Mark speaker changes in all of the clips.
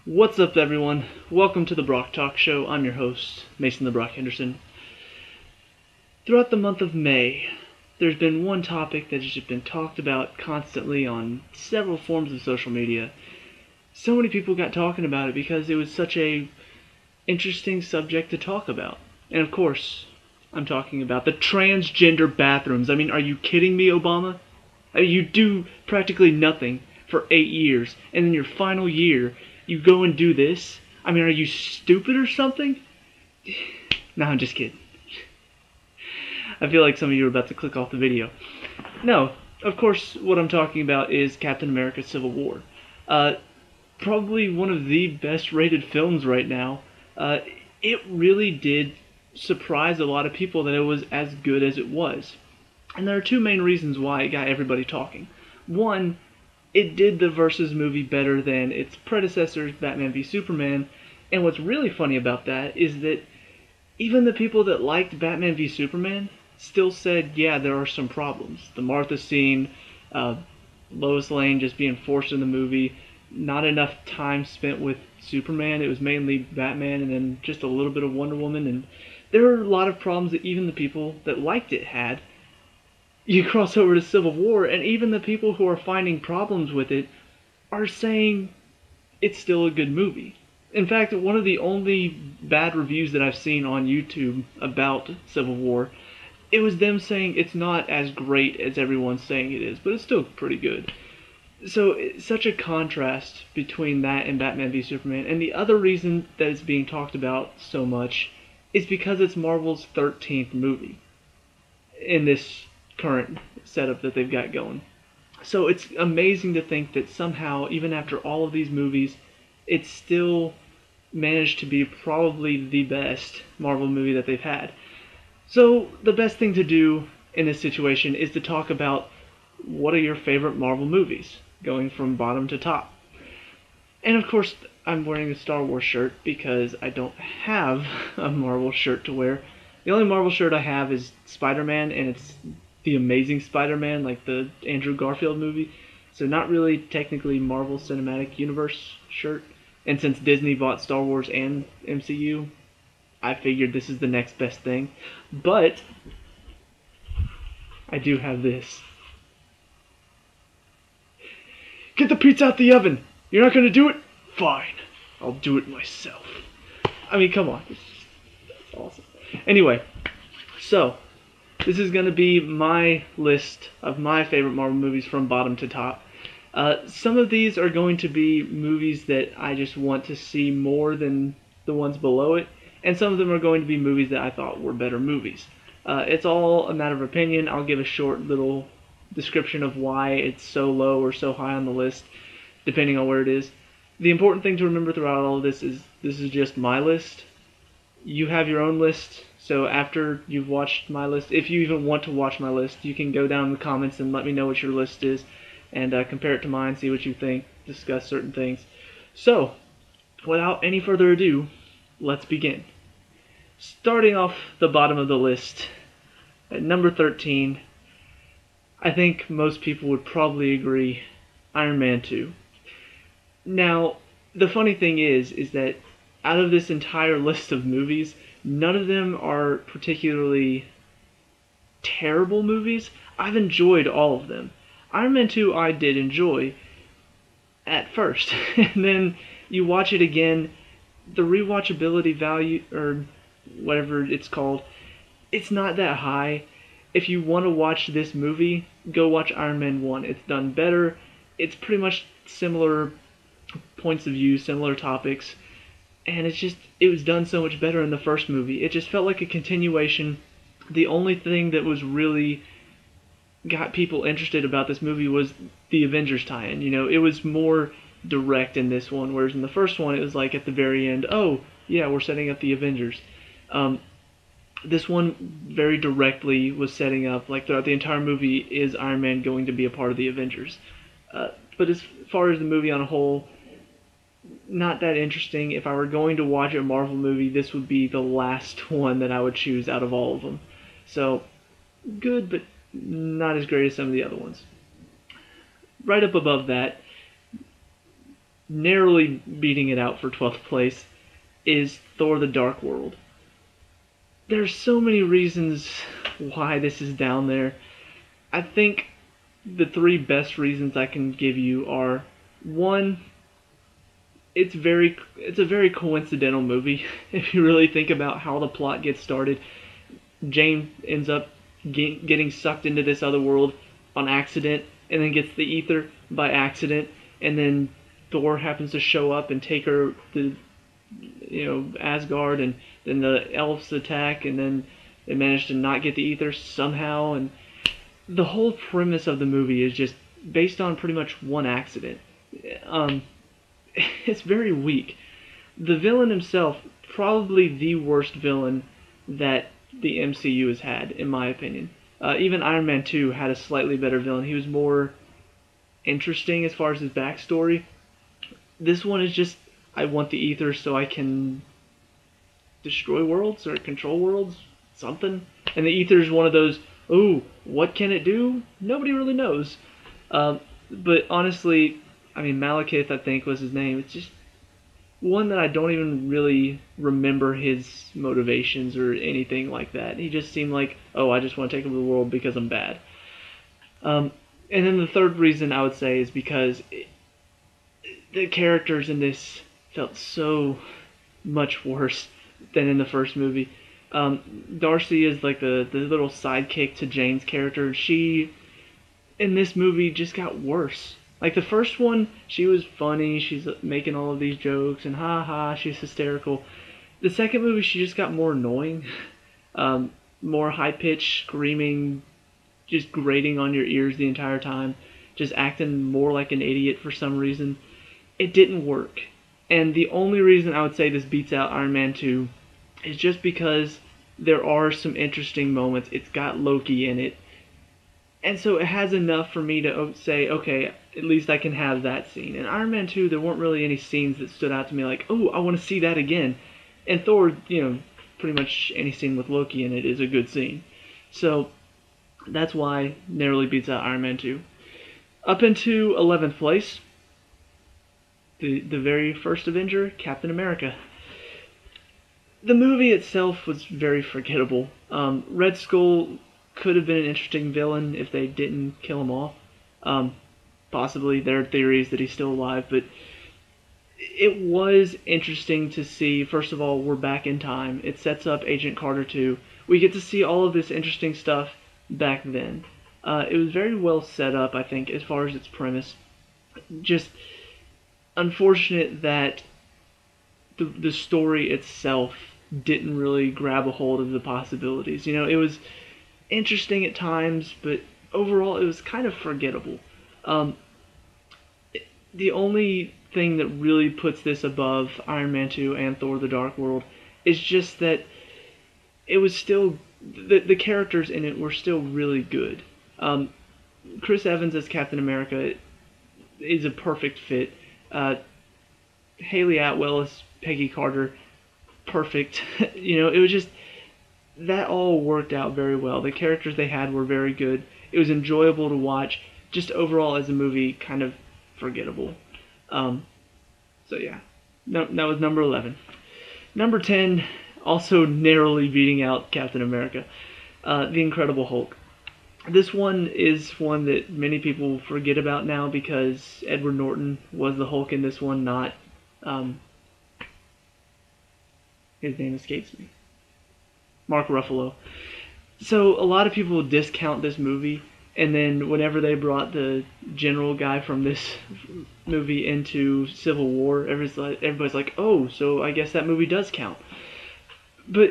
Speaker 1: What's up, everyone? Welcome to the Brock Talk Show. I'm your host, Mason the Brock Henderson. Throughout the month of May, there's been one topic that has just been talked about constantly on several forms of social media. So many people got talking about it because it was such a interesting subject to talk about. And of course, I'm talking about the transgender bathrooms. I mean, are you kidding me, Obama? You do practically nothing for 8 years, and in your final year, you go and do this? I mean, are you stupid or something? No, I'm just kidding. I feel like some of you are about to click off the video. No, of course, what I'm talking about is Captain America Civil War. Probably one of the best rated films right now. It really did surprise a lot of people that it was as good as it was. And there are two main reasons why it got everybody talking. One, it did the Versus movie better than its predecessors, Batman v Superman, and what's really funny about that is that even the people that liked Batman v Superman still said, yeah, there are some problems. The Martha scene, Lois Lane just being forced in the movie, not enough time spent with Superman, it was mainly Batman and then just a little bit of Wonder Woman, and there are a lot of problems that even the people that liked it had. You cross over to Civil War, and even the people who are finding problems with it are saying it's still a good movie. In fact, one of the only bad reviews that I've seen on YouTube about Civil War, it was them saying it's not as great as everyone's saying it is, but it's still pretty good. So it's such a contrast between that and Batman v Superman. And the other reason that it's being talked about so much is because it's Marvel's 13th movie in this current setup that they've got going. So it's amazing to think that somehow, even after all of these movies, it's still managed to be probably the best Marvel movie that they've had. So the best thing to do in this situation is to talk about what are your favorite Marvel movies, going from bottom to top. And of course, I'm wearing a Star Wars shirt because I don't have a Marvel shirt to wear. The only Marvel shirt I have is Spider-Man, and it's the Amazing Spider-Man, like the Andrew Garfield movie. So not really technically Marvel Cinematic Universe shirt. And since Disney bought Star Wars and MCU, I figured this is the next best thing. But I do have this. Get the pizza out the oven! You're not gonna do it? Fine. I'll do it myself. I mean, come on. That's awesome. Anyway, so this is going to be my list of my favorite Marvel movies from bottom to top. Some of these are going to be movies that I just want to see more than the ones below it, and some of them are going to be movies that I thought were better movies. It's all a matter of opinion. I'll give a short little description of why it's so low or so high on the list, depending on where it is. The important thing to remember throughout all of this is just my list. You have your own list, so after you've watched my list, if you even want to watch my list, you can go down in the comments and let me know what your list is, and compare it to mine, see what you think, discuss certain things. So, without any further ado, let's begin. Starting off the bottom of the list, at number 13, I think most people would probably agree, Iron Man 2. Now, the funny thing is that out of this entire list of movies, none of them are particularly terrible movies. I've enjoyed all of them. Iron Man 2 I did enjoy at first, and then you watch it again, the rewatchability value, or whatever it's called, it's not that high. If you want to watch this movie, go watch Iron Man 1. It's done better. It's pretty much similar points of view, similar topics. And it was done so much better in the first movie. It just felt like a continuation. The only thing that was really got people interested about this movie was the Avengers tie-in. You know, it was more direct in this one, whereas in the first one it was like at the very end, oh, yeah, we're setting up the Avengers. This one very directly was setting up, like throughout the entire movie, is Iron Man going to be a part of the Avengers? But as far as the movie on a whole, not that interesting. If I were going to watch a Marvel movie, this would be the last one that I would choose out of all of them. So, good, but not as great as some of the other ones. Right up above that, narrowly beating it out for 12th place, is Thor the Dark World. There's so many reasons why this is down there. I think the three best reasons I can give you are, one, it's a very coincidental movie. If you really think about how the plot gets started, Jane ends up getting sucked into this other world on accident, and then gets the ether by accident, and then Thor happens to show up and take her to, Asgard, and then the elves attack, and then they manage to not get the ether somehow, and the whole premise of the movie is just based on pretty much one accident. It's very weak. The villain himself, probably the worst villain that the MCU has had, in my opinion. Even Iron Man 2 had a slightly better villain. He was more interesting as far as his backstory. This one is just, I want the ether so I can destroy worlds or control worlds, something. And the ether is one of those, oh, what can it do? Nobody really knows. But honestly, Malekith, I think, was his name. It's just one that I don't even really remember his motivations or anything like that. He just seemed like, oh, I just want to take over the world because I'm bad. And then the third reason I would say is because the characters in this felt so much worse than in the first movie. Darcy is like the little sidekick to Jane's character. She, in this movie, just got worse. Like the first one, she was funny, she's making all of these jokes, and she's hysterical. The second movie, she just got more annoying. More high-pitched, screaming, just grating on your ears the entire time. Just acting more like an idiot for some reason. It didn't work. And the only reason I would say this beats out Iron Man 2 is just because there are some interesting moments. It's got Loki in it. And so it has enough for me to say, okay, at least I can have that scene. In Iron Man 2, there weren't really any scenes that stood out to me like, oh, I want to see that again. And Thor, pretty much any scene with Loki in it is a good scene. So that's why narrowly beats out Iron Man 2. Up into 11th place, the very first Avenger, Captain America. The movie itself was very forgettable. Red Skull could have been an interesting villain if they didn't kill him off. Possibly there are theories that he's still alive, but it was interesting to see. First of all, we're back in time. It sets up Agent Carter 2. We get to see all of this interesting stuff back then. It was very well set up, I think, as far as its premise. Just unfortunate that the story itself didn't really grab a hold of the possibilities. It was interesting at times, but overall it was kind of forgettable. The only thing that really puts this above Iron Man 2 and Thor the Dark World is just that it was still, the characters in it were still really good. Chris Evans as Captain America is a perfect fit. Haley Atwell as Peggy Carter, perfect. It was just, that all worked out very well. The characters they had were very good. It was enjoyable to watch. Just overall as a movie, kind of forgettable. So yeah, no, that was number 11. Number 10, also narrowly beating out Captain America, The Incredible Hulk. This one is one that many people forget about now because Edward Norton was the Hulk in this one, not, his name escapes me, Mark Ruffalo. So a lot of people discount this movie, and then whenever they brought the general guy from this movie into Civil War, everybody's like, oh, so I guess that movie does count. But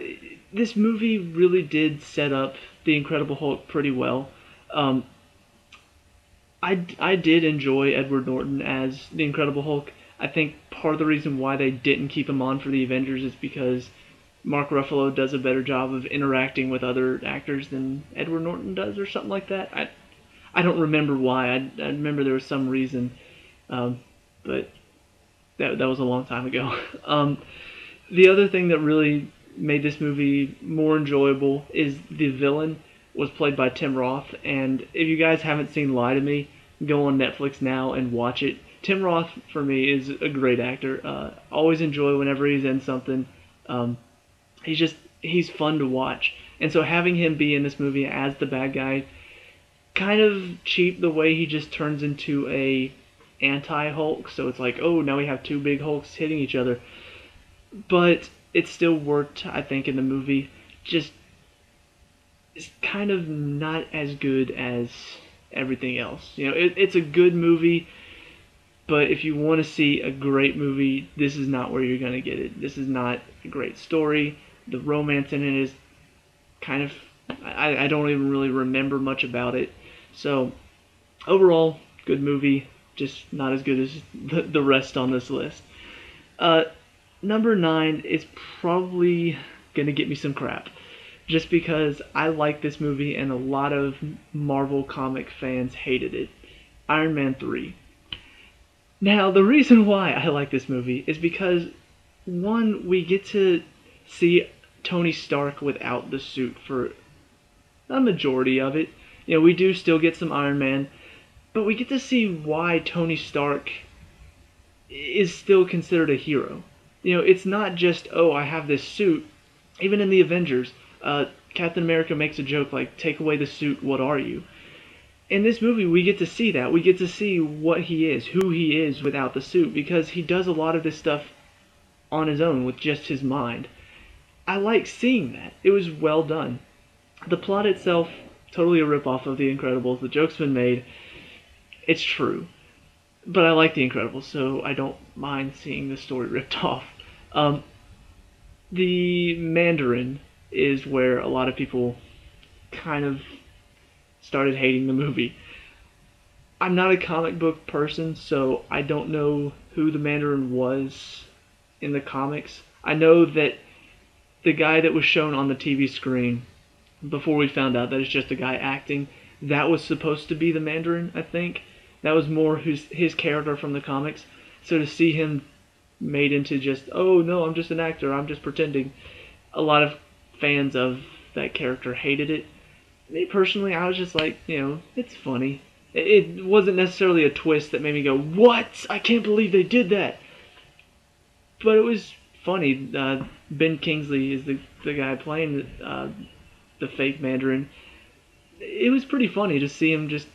Speaker 1: this movie really did set up the Incredible Hulk pretty well. I did enjoy Edward Norton as the Incredible Hulk. I think part of the reason why they didn't keep him on for the Avengers is because Mark Ruffalo does a better job of interacting with other actors than Edward Norton does, or something like that. I don't remember why. I remember there was some reason, but that was a long time ago. The other thing that really made this movie more enjoyable is the villain was played by Tim Roth, and if you guys haven't seen Lie to Me, go on Netflix now and watch it. Tim Roth for me is a great actor. Always enjoy whenever he's in something. Um, he's fun to watch, and so having him be in this movie as the bad guy, kind of cheap the way he just turns into a anti-Hulk. So it's like, oh, now we have two big Hulks hitting each other, but it still worked, I think, in the movie. Just it's kind of not as good as everything else. It's a good movie, but if you want to see a great movie, this is not where you're going to get it. This is not a great story. The romance in it is kind of... I don't even really remember much about it. So, overall, good movie. Just not as good as the rest on this list. Number 9 is probably going to get me some crap. Just because I like this movie and a lot of Marvel comic fans hated it. Iron Man 3. Now, the reason why I like this movie is because, one, we get to see Tony Stark without the suit for a majority of it. We do still get some Iron Man, but we get to see why Tony Stark is still considered a hero. It's not just, oh, I have this suit. Even in the Avengers, Captain America makes a joke like, take away the suit, what are you? In this movie, we get to see that. We get to see what he is, who he is without the suit, because he does a lot of this stuff on his own with just his mind. I like seeing that. It was well done. The plot itself, totally a ripoff of The Incredibles. The joke's been made. It's true. But I like The Incredibles, so I don't mind seeing the story ripped off. The Mandarin is where a lot of people kind of started hating the movie. I'm not a comic book person, so I don't know who the Mandarin was in the comics. I know that the guy that was shown on the TV screen, before we found out that it's just a guy acting, that was supposed to be the Mandarin, I think. That was more his character from the comics. So to see him made into just, oh no, I'm just an actor, I'm just pretending, a lot of fans of that character hated it. Me personally, I was just like, it's funny. It wasn't necessarily a twist that made me go, what? I can't believe they did that. But it was funny. Ben Kingsley is the guy playing the fake Mandarin. It was pretty funny to see him just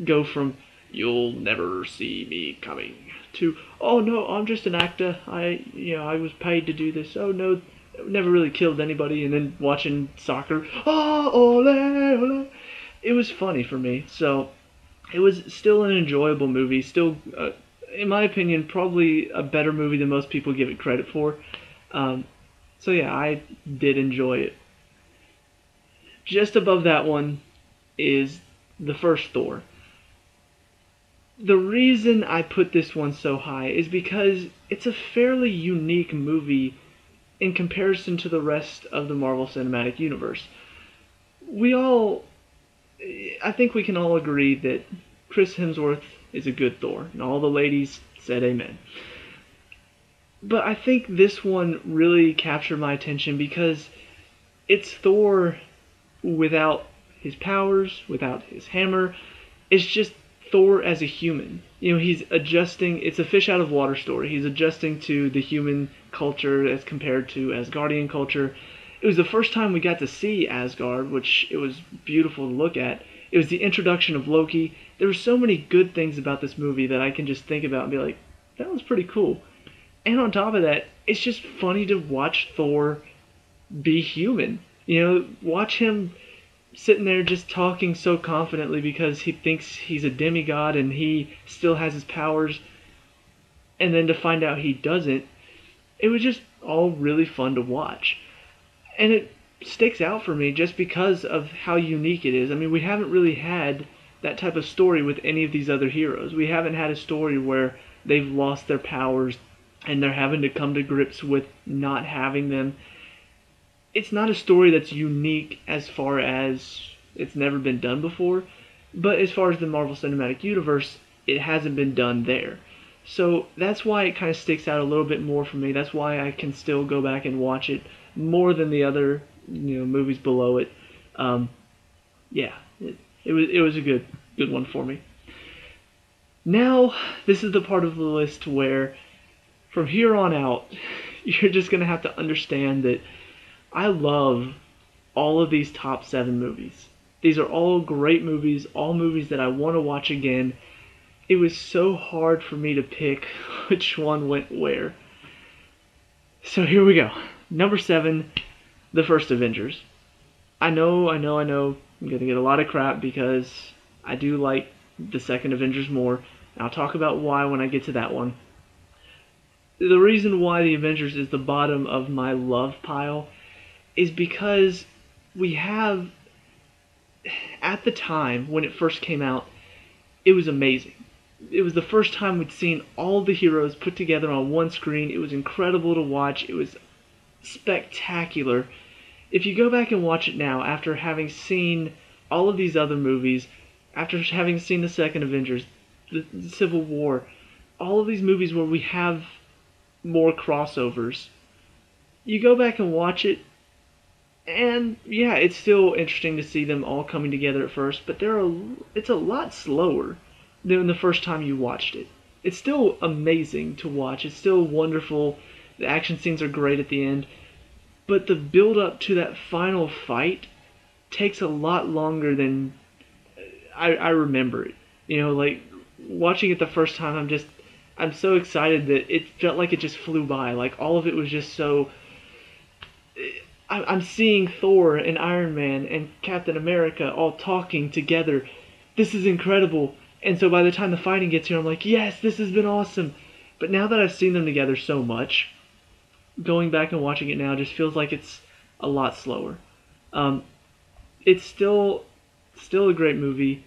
Speaker 1: go from, you'll never see me coming, to, oh no, I'm just an actor. I was paid to do this. Oh no, never really killed anybody. And then watching soccer, oh, ole, ole. It was funny for me. So it was still an enjoyable movie. Still, in my opinion, probably a better movie than most people give it credit for. So yeah, I did enjoy it. Just above that one is the first Thor. The reason I put this one so high is because it's a fairly unique movie in comparison to the rest of the Marvel Cinematic Universe. I think we can all agree that Chris Hemsworth is a good Thor, and all the ladies said amen. But I think this one really captured my attention because it's Thor without his powers, without his hammer. It's just Thor as a human. He's adjusting. It's a fish out of water story. He's adjusting to the human culture as compared to Asgardian culture. It was the first time we got to see Asgard, which it was beautiful to look at. It was the introduction of Loki. There were so many good things about this movie that I can just think about and be like, that was pretty cool. And on top of that, it's just funny to watch Thor be human. Watch him sitting there just talking so confidently because he thinks he's a demigod and he still has his powers, and then to find out he doesn't. It was just all really fun to watch. And it sticks out for me just because of how unique it is. I mean, we haven't really had that type of story with any of these other heroes. We haven't had a story where they've lost their powers and they're having to come to grips with not having them. It's not a story that's unique as far as it's never been done before, but as far as the Marvel Cinematic Universe, it hasn't been done there. So that's why it kind of sticks out a little bit more for me. That's why I can still go back and watch it more than the other movies below it. It was a good one for me. Now, this is the part of the list where, from here on out, you're just going to have to understand that I love all of these top 7 movies. These are all great movies, all movies that I want to watch again. It was so hard for me to pick which one went where. So here we go. Number 7, the first Avengers. I know, I'm going to get a lot of crap because I do like the second Avengers more. And I'll talk about why when I get to that one. The reason why the Avengers is the bottom of my love pile is because we have, at the time when it first came out, it was amazing. It was the first time we'd seen all the heroes put together on one screen. It was incredible to watch. It was spectacular. If you go back and watch it now, after having seen all of these other movies, after having seen the second Avengers, the Civil War, all of these movies where we have more crossovers, you go back and watch it, and yeah, it's still interesting to see them all coming together at first, but it's a lot slower than the first time you watched it. It's still amazing to watch. It's still wonderful. The action scenes are great at the end, but the build up to that final fight takes a lot longer than I remember it. You know, like watching it the first time, I'm so excited that it felt like it just flew by. Like all of it was just so. I'm seeing Thor and Iron Man and Captain America all talking together. This is incredible. And so by the time the fighting gets here, I'm like, yes, this has been awesome. But now that I've seen them together so much, going back and watching it now just feels like it's a lot slower. It's still a great movie,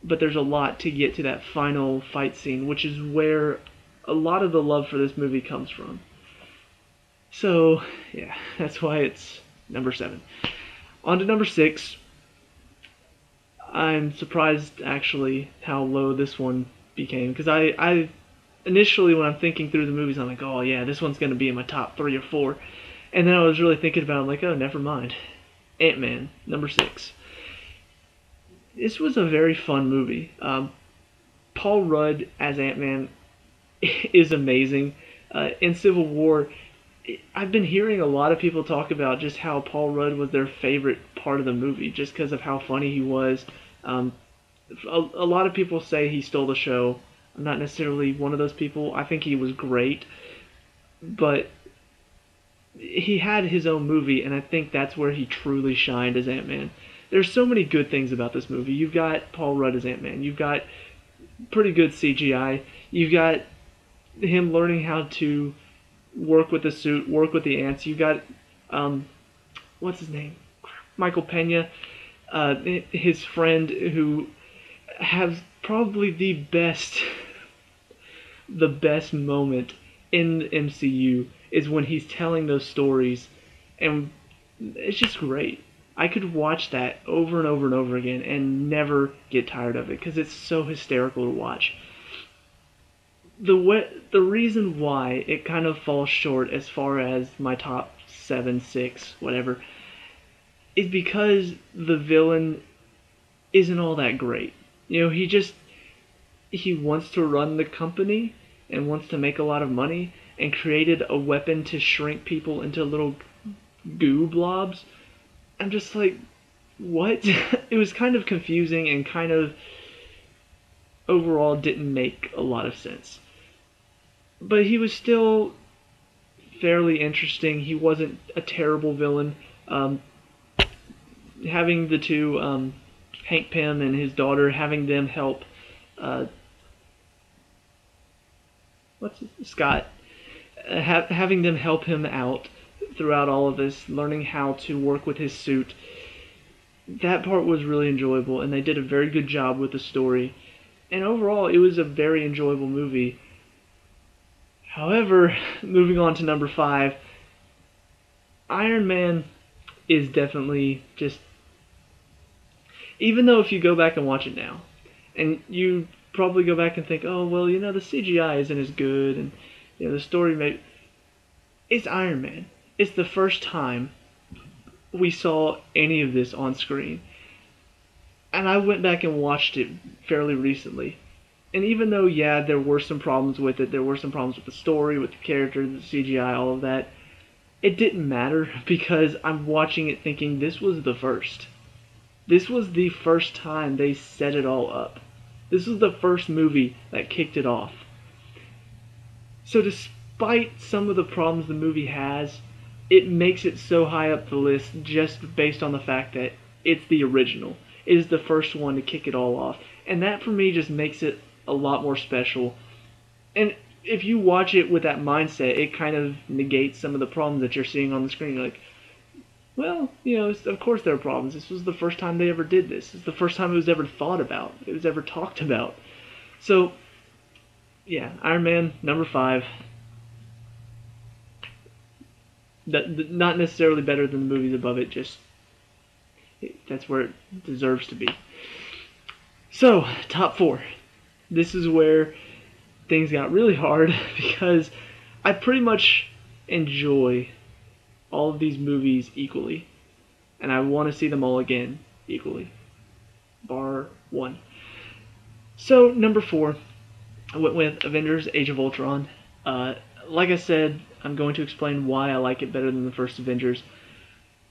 Speaker 1: but there's a lot to get to that final fight scene, which is where a lot of the love for this movie comes from. So, yeah, that's why it's number 7. On to number 6. I'm surprised, actually, how low this one became. Because I initially, when I'm thinking through the movies, I'm like, oh, yeah, this one's going to be in my top 3 or 4. And then I was really thinking about it, I'm like, oh, never mind. Ant-Man, number 6. This was a very fun movie. Paul Rudd as Ant-Man is amazing. In Civil War, I've been hearing a lot of people talk about just how Paul Rudd was their favorite part of the movie, just because of how funny he was. A lot of people say he stole the show. I'm not necessarily one of those people. I think he was great, but he had his own movie, and I think that's where he truly shined as Ant-Man. There's so many good things about this movie. You've got Paul Rudd as Ant-Man. You've got pretty good CGI. You've got him learning how to work with the suit, work with the ants. You got, what's his name? Michael Pena, his friend, who has probably the best moment in the MCU is when he's telling those stories, and it's just great. I could watch that over and over and over again and never get tired of it because it's so hysterical to watch. The reason why it kind of falls short as far as my top 7, 6, whatever, is because the villain isn't all that great. You know, he wants to run the company and wants to make a lot of money and created a weapon to shrink people into little goo blobs. I'm just like, what? It was kind of confusing and kind of overall didn't make a lot of sense. But he was still fairly interesting. He wasn't a terrible villain. Having the two, Hank Pym and his daughter, having them help Scott, having them help him out throughout all of this, learning how to work with his suit, that part was really enjoyable, and they did a very good job with the story. And overall, it was a very enjoyable movie. However, moving on to number 5, Iron Man is definitely just... Even though if you go back and watch it now, and you probably go back and think, oh, well, you know, the CGI isn't as good, and you know, the story it's Iron Man. It's the first time we saw any of this on screen. And I went back and watched it fairly recently. And even though, yeah, there were some problems with it, there were some problems with the story, with the characters, the CGI, all of that, it didn't matter because I'm watching it thinking this was the first. This was the first time they set it all up. This was the first movie that kicked it off. So despite some of the problems the movie has, it makes it so high up the list just based on the fact that it's the original. It is the first one to kick it all off. And that for me just makes it a lot more special. And if you watch it with that mindset, it kind of negates some of the problems that you're seeing on the screen. You're like, well, of course there are problems. This was the first time they ever did this. It's the first time it was ever thought about. It was ever talked about. So, yeah, Iron Man, number 5. Not necessarily better than the movies above it, just that's where it deserves to be. So, top 4. This is where things got really hard because I pretty much enjoy all of these movies equally, and I want to see them all again equally, bar one. So, number 4, I went with Avengers Age of Ultron. Like I said, I'm going to explain why I like it better than the first Avengers.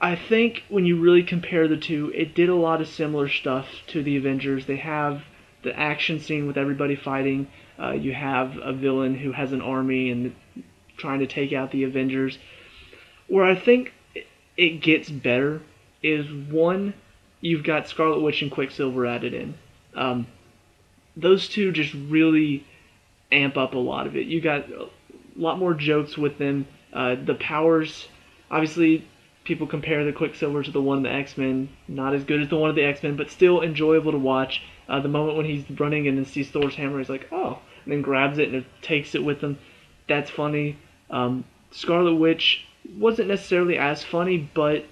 Speaker 1: I think when you really compare the two, it did a lot of similar stuff to the Avengers. They have the action scene with everybody fighting. You have a villain who has an army and trying to take out the Avengers. Where I think it gets better is, one, you've got Scarlet Witch and Quicksilver added in. Those two just really amp up a lot of it. You got a lot more jokes with them. The powers, obviously, people compare the Quicksilver to the one in the X-Men. Not as good as the one of the X-Men, but still enjoyable to watch. The moment when he's running and then sees Thor's hammer, he's like, oh, and then grabs it and takes it with him. That's funny. Scarlet Witch wasn't necessarily as funny, but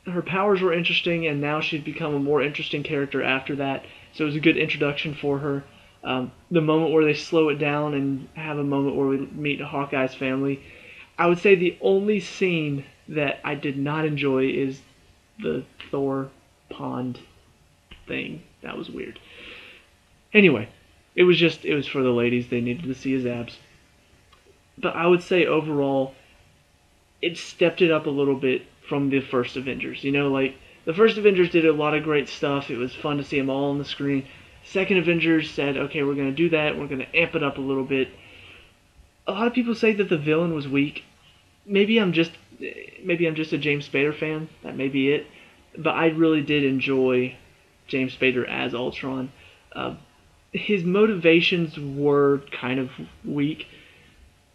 Speaker 1: her powers were interesting, and now she's become a more interesting character after that. So it was a good introduction for her. The moment where they slow it down and have a moment where we meet Hawkeye's family. I would say the only scene that I did not enjoy is the Thor pond thing. That was weird. Anyway, it was for the ladies. They needed to see his abs. But I would say overall, it stepped it up a little bit from the first Avengers. Like, the first Avengers did a lot of great stuff. It was fun to see them all on the screen. Second Avengers said, okay, we're going to do that. We're going to amp it up a little bit. A lot of people say that the villain was weak. Maybe I'm just a James Spader fan. That may be it. But I really did enjoy James Spader as Ultron. His motivations were kind of weak.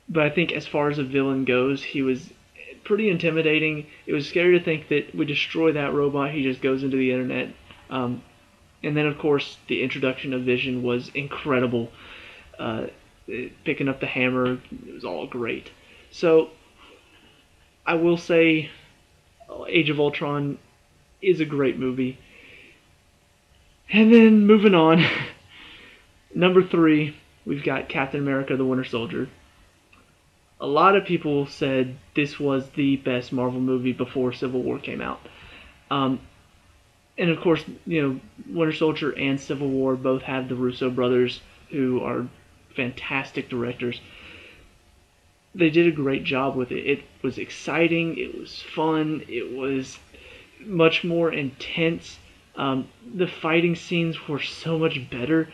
Speaker 1: But I think as far as a villain goes, he was pretty intimidating. It was scary to think that we destroy that robot, he just goes into the internet. And then, of course, the introduction of Vision was incredible. Picking up the hammer, it was all great. So, I will say Age of Ultron is a great movie. And then, moving on, number 3, we've got Captain America the Winter Soldier. A lot of people said this was the best Marvel movie before Civil War came out. And of course, Winter Soldier and Civil War both have the Russo brothers, who are fantastic directors. They did a great job with it. It was exciting, it was fun, it was much more intense. The fighting scenes were so much better.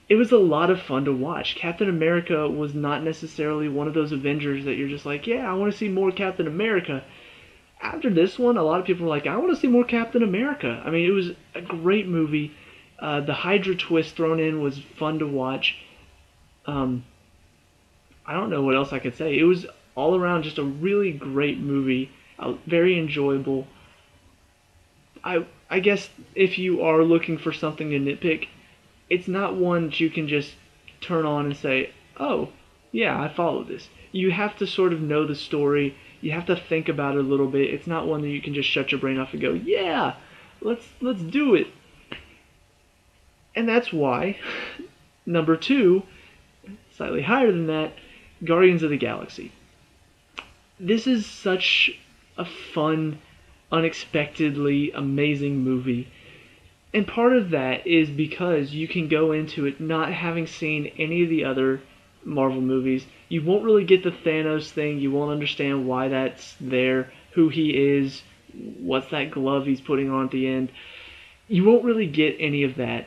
Speaker 1: It was a lot of fun to watch. Captain America was not necessarily one of those Avengers that you're just like, yeah, I want to see more Captain America. After this one, a lot of people were like, I want to see more Captain America. I mean, it was a great movie. The Hydra twist thrown in was fun to watch. I don't know what else I could say. It was all around just a really great movie. Very enjoyable. I guess if you are looking for something to nitpick, it's not one that you can just turn on and say, oh, yeah, I follow this. You have to sort of know the story. You have to think about it a little bit. It's not one that you can just shut your brain off and go, yeah, let's do it. And that's why, number 2, slightly higher than that, Guardians of the Galaxy. This is such a fun, unexpectedly amazing movie. And part of that is because you can go into it not having seen any of the other Marvel movies. You won't really get the Thanos thing. You won't understand why that's there, who he is, what's that glove he's putting on at the end. You won't really get any of that.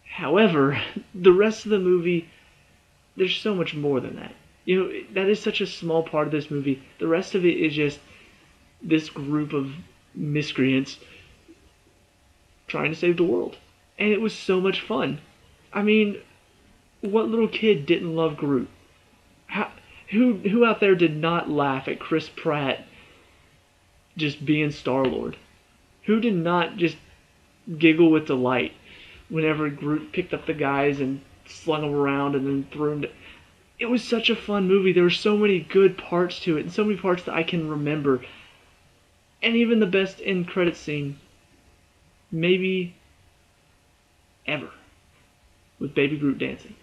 Speaker 1: However, the rest of the movie, there's so much more than that. That is such a small part of this movie. The rest of it is just this group of miscreants trying to save the world. And it was so much fun. I mean, what little kid didn't love Groot? Who out there did not laugh at Chris Pratt just being Star-Lord? Who did not just giggle with delight whenever Groot picked up the guys and slung them around and then threw them? It was such a fun movie. There were so many good parts to it, and so many parts that I can remember. And even the best end credit scene, maybe ever, with Baby Groot dancing.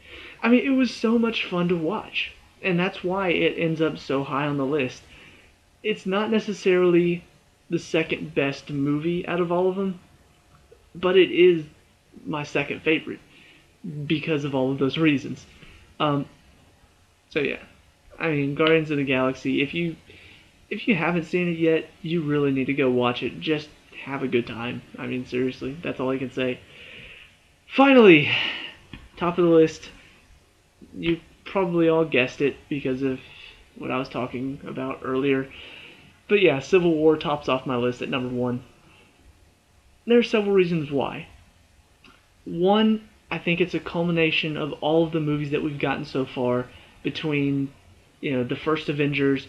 Speaker 1: I mean, it was so much fun to watch, and that's why it ends up so high on the list. It's not necessarily the second best movie out of all of them, but it is my second favorite because of all of those reasons. So yeah, I mean, Guardians of the Galaxy, if you haven't seen it yet, you really need to go watch it. Just have a good time. I mean, seriously, that's all I can say. Finally, top of the list. You probably all guessed it because of what I was talking about earlier. But yeah, Civil War tops off my list at number 1. There are several reasons why. One, I think it's a culmination of all of the movies that we've gotten so far between, the first Avengers,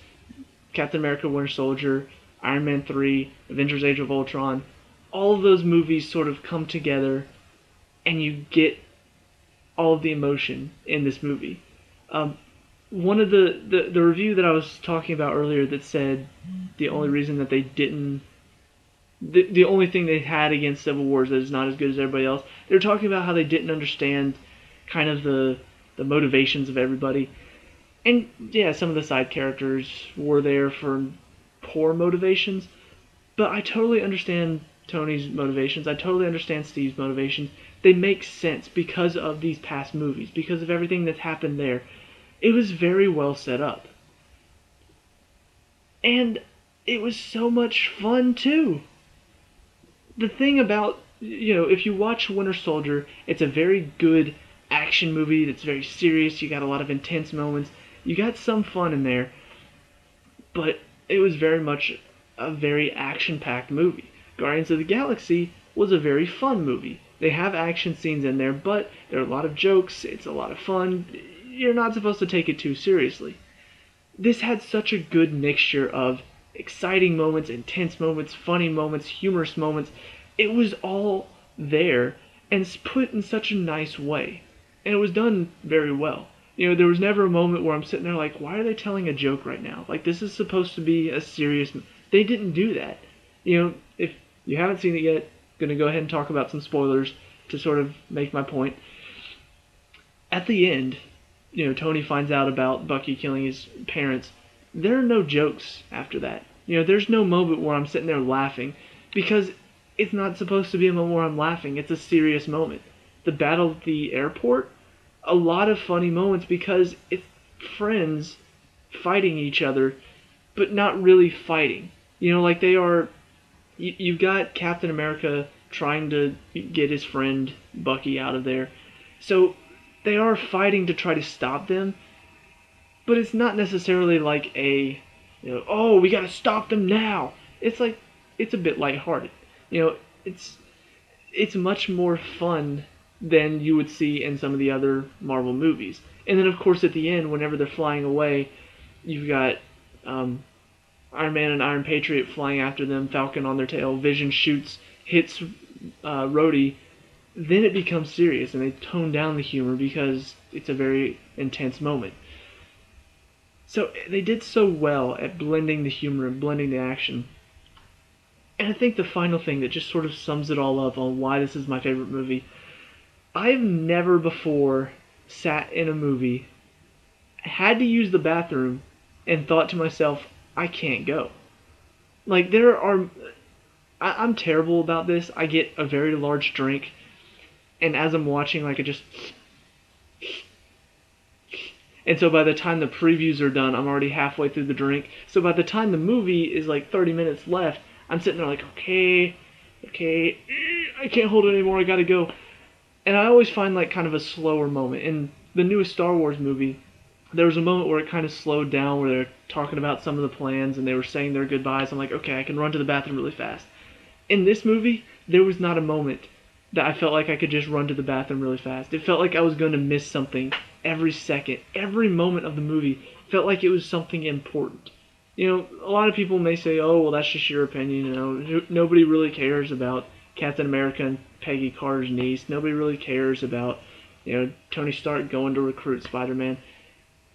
Speaker 1: Captain America Winter Soldier, Iron Man 3, Avengers Age of Ultron. All of those movies sort of come together and you get all of the emotion in this movie. One of the review that I was talking about earlier that said the only reason that they didn't, the only thing they had against Civil War is that it's not as good as everybody else. They were talking about how they didn't understand kind of the motivations of everybody. And yeah, some of the side characters were there for poor motivations, but I totally understand Tony's motivations. I totally understand Steve's motivations. They make sense because of these past movies, because of everything that's happened there. It was very well set up. And it was so much fun, too. The thing about, if you watch Winter Soldier, it's a very good action movie that's very serious. You got a lot of intense moments. You got some fun in there. But it was very much a very action-packed movie. Guardians of the Galaxy was a very fun movie. They have action scenes in there, but there are a lot of jokes. It's a lot of fun. You're not supposed to take it too seriously. This had such a good mixture of exciting moments, intense moments, funny moments, humorous moments. It was all there and it's put in such a nice way. And it was done very well. There was never a moment where I'm sitting there like, why are they telling a joke right now? Like, this is supposed to be a serious... They didn't do that. If you haven't seen it yet, I'm going to go ahead and talk about some spoilers to sort of make my point. At the end, Tony finds out about Bucky killing his parents. There are no jokes after that. There's no moment where I'm sitting there laughing because it's not supposed to be a moment where I'm laughing. It's a serious moment. The battle at the airport, a lot of funny moments because it's friends fighting each other, but not really fighting. Like they are... You've got Captain America trying to get his friend Bucky out of there. So they are fighting to try to stop them, but it's not necessarily like a, oh, we gotta stop them now. It's like, it's a bit lighthearted. It's much more fun than you would see in some of the other Marvel movies. And then, of course, at the end, whenever they're flying away, you've got Iron Man and Iron Patriot flying after them, Falcon on their tail, Vision shoots, hits Rhodey. Then it becomes serious, and they tone down the humor because it's a very intense moment. So they did so well at blending the humor and blending the action. And I think the final thing that just sort of sums it all up on why this is my favorite movie, I've never before sat in a movie, had to use the bathroom, and thought to myself, I can't go. Like, there are I'm terrible about this. I get a very large drink, and as I'm watching, like, I just... And so by the time the previews are done, I'm already halfway through the drink. So by the time the movie is like 30 minutes left, I'm sitting there like, okay, I can't hold it anymore, I gotta go. And I always find like kind of a slower moment. In the newest Star Wars movie, there was a moment where it kind of slowed down, where they're talking about some of the plans and they were saying their goodbyes. I'm like, okay, I can run to the bathroom really fast. In this movie, there was not a moment that I felt like I could just run to the bathroom really fast. It felt like I was going to miss something every second. Every moment of the movie felt like it was something important. You know, a lot of people may say, oh, well, that's just your opinion. You know, nobody really cares about Captain America and Peggy Carter's niece. Nobody really cares about, you know, Tony Stark going to recruit Spider-Man.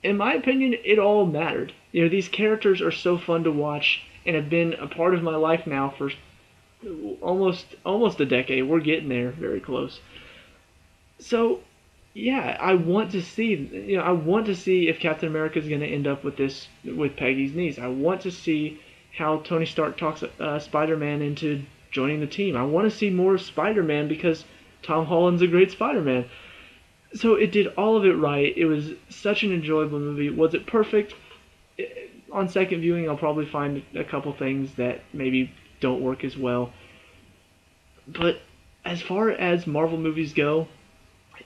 Speaker 1: In my opinion, it all mattered. You know, these characters are so fun to watch and have been a part of my life now for almost a decade. We're getting there, very close. So, yeah, I want to see, I want to see if Captain America is going to end up with Peggy's niece. I want to see how Tony Stark talks Spider-Man into joining the team. I want to see more of Spider-Man because Tom Holland's a great Spider-Man. So it did all of it right. It was such an enjoyable movie. Was it perfect? On second viewing, I'll probably find a couple things that maybe don't work as well. But as far as Marvel movies go,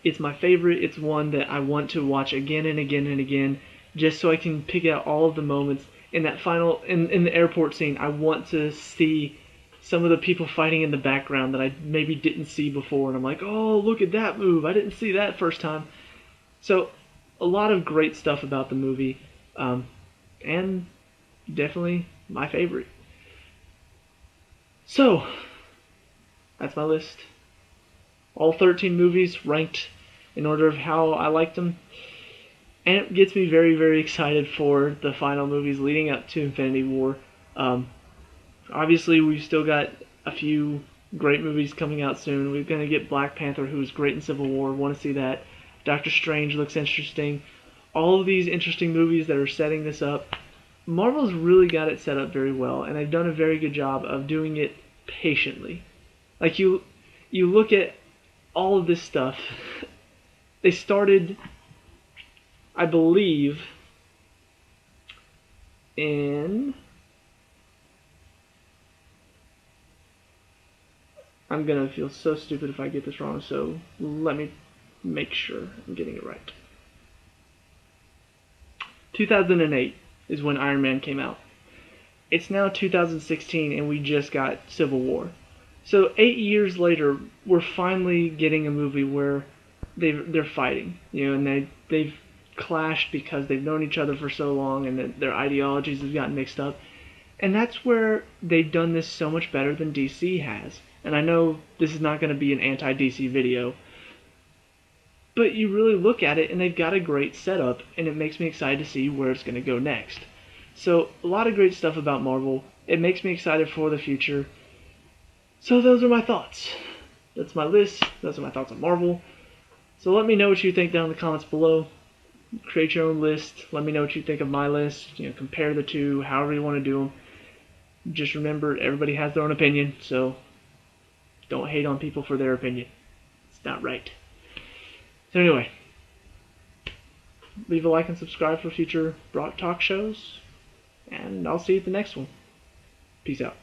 Speaker 1: it's my favorite. It's one that I want to watch again and again and again, just so I can pick out all of the moments. In that final, in the airport scene, I want to see some of the people fighting in the background that I maybe didn't see before, and I'm like, oh, look at that move. I didn't see that first time. So, a lot of great stuff about the movie, and definitely my favorite. So, that's my list. All 13 movies ranked in order of how I liked them. And it gets me very, very excited for the final movies leading up to Infinity War. Obviously, we've still got a few great movies coming out soon. We're going to get Black Panther, who was great in Civil War. Want to see that. Doctor Strange looks interesting. All of these interesting movies that are setting this up. Marvel's really got it set up very well, and they've done a very good job of doing it patiently. Like, you look at all of this stuff. They started, I believe, in... I'm going to feel so stupid if I get this wrong, so let me make sure I'm getting it right. 2008 is when Iron Man came out. It's now 2016 and we just got Civil War. So 8 years later, we're finally getting a movie where they're fighting, and they've clashed because they've known each other for so long and their ideologies have gotten mixed up. And that's where they've done this so much better than DC has. And I know this is not going to be an anti-DC video, but you really look at it and they've got a great setup, and it makes me excited to see where it's going to go next. So, a lot of great stuff about Marvel. It makes me excited for the future. So those are my thoughts. That's my list. Those are my thoughts on Marvel. So let me know what you think down in the comments below. Create your own list. Let me know what you think of my list. Compare the two, however you want to do them. Just remember, everybody has their own opinion, so don't hate on people for their opinion. It's not right. So anyway, leave a like and subscribe for future Brock Talk shows, and I'll see you at the next one. Peace out.